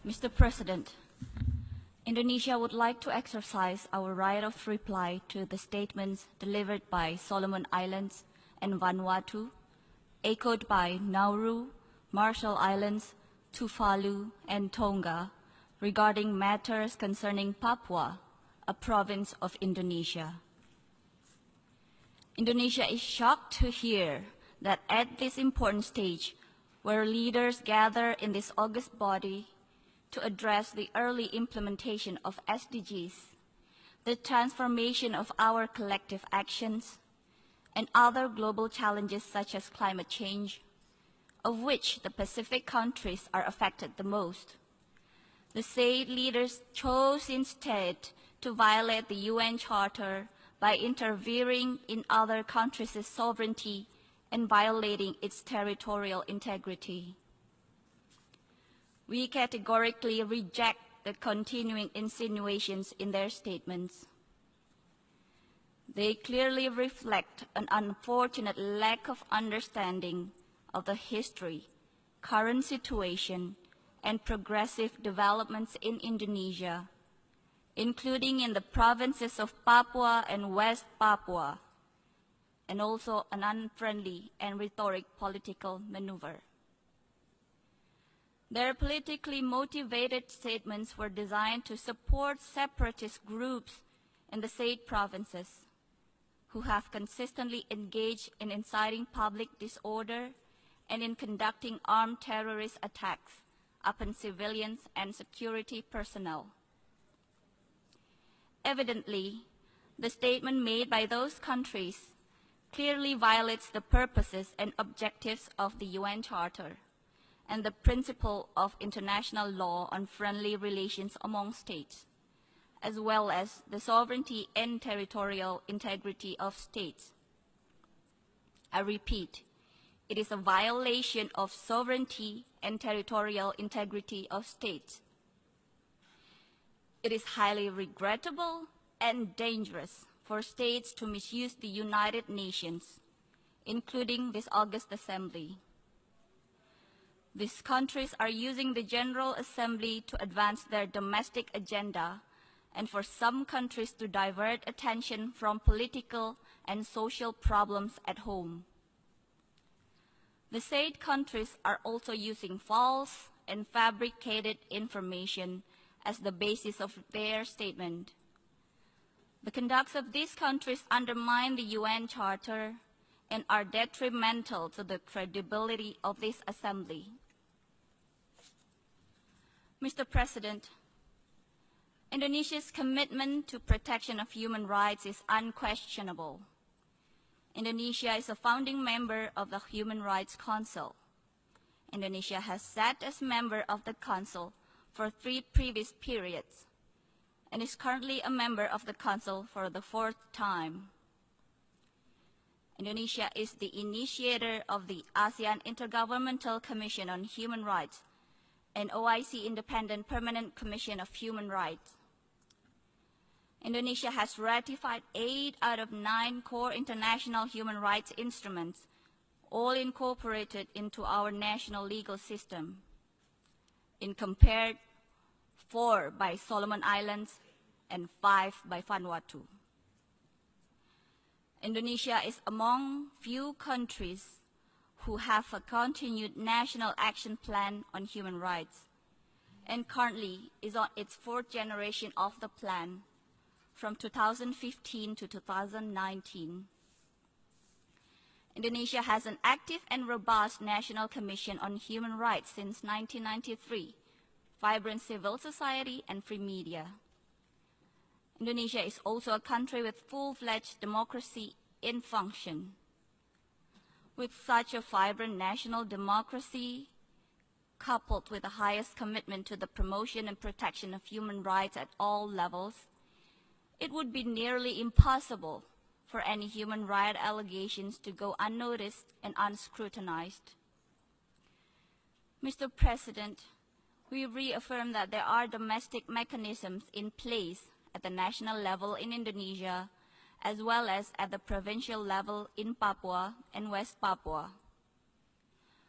Mr. President, Indonesia would like to exercise our right of reply to the statements delivered by Solomon Islands and Vanuatu, echoed by Nauru, Marshall Islands, Tuvalu, and Tonga regarding matters concerning Papua, a province of Indonesia. Indonesia is shocked to hear that at this important stage, where leaders gather in this august body to address the early implementation of SDGs, the transformation of our collective actions, and other global challenges such as climate change, of which the Pacific countries are affected the most. The said leaders chose instead to violate the UN Charter by interfering in other countries' sovereignty and violating its territorial integrity. We categorically reject the continuing insinuations in their statements. They clearly reflect an unfortunate lack of understanding of the history, current situation, and progressive developments in Indonesia, including in the provinces of Papua and West Papua, and also an unfriendly and rhetoric political maneuver. Their politically motivated statements were designed to support separatist groups in the said provinces, who have consistently engaged in inciting public disorder and in conducting armed terrorist attacks upon civilians and security personnel. Evidently, the statement made by those countries clearly violates the purposes and objectives of the UN Charter and the principle of international law on friendly relations among states, as well as the sovereignty and territorial integrity of states. I repeat, it is a violation of sovereignty and territorial integrity of states. It is highly regrettable and dangerous for states to misuse the United Nations, including this August Assembly. These countries are using the General Assembly to advance their domestic agenda and for some countries to divert attention from political and social problems at home. The said countries are also using false and fabricated information as the basis of their statement. The conducts of these countries undermine the UN Charter and are detrimental to the credibility of this Assembly. Mr. President, Indonesia's commitment to protection of human rights is unquestionable. Indonesia is a founding member of the Human Rights Council. Indonesia has sat as member of the Council for 3 previous periods and is currently a member of the Council for the 4th time. Indonesia is the initiator of the ASEAN Intergovernmental Commission on Human Rights and OIC Independent Permanent Commission of Human Rights. Indonesia has ratified 8 out of 9 core international human rights instruments, all incorporated into our national legal system. In compared, 4 by Solomon Islands and 5 by Vanuatu. Indonesia is among few countries who have a continued national action plan on human rights and currently is on its 4th generation of the plan from 2015 to 2019. Indonesia has an active and robust National Commission on Human Rights since 1993, vibrant civil society and free media. Indonesia is also a country with full-fledged democracy in function. With such a vibrant national democracy, coupled with the highest commitment to the promotion and protection of human rights at all levels, it would be nearly impossible for any human rights allegations to go unnoticed and unscrutinized. Mr. President, we reaffirm that there are domestic mechanisms in place at the national level in Indonesia, as well as at the provincial level in Papua and West Papua.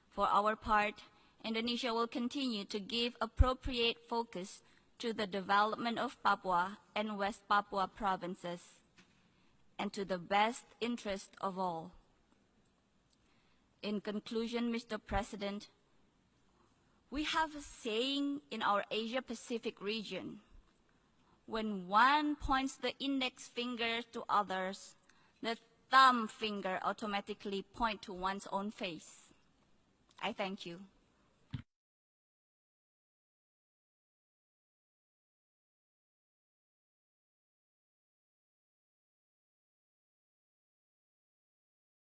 For our part, Indonesia will continue to give appropriate focus to the development of Papua and West Papua provinces, and to the best interest of all. In conclusion, Mr. President, we have a saying in our Asia-Pacific region: when one points the index finger to others, the thumb finger automatically points to one's own face. I thank you.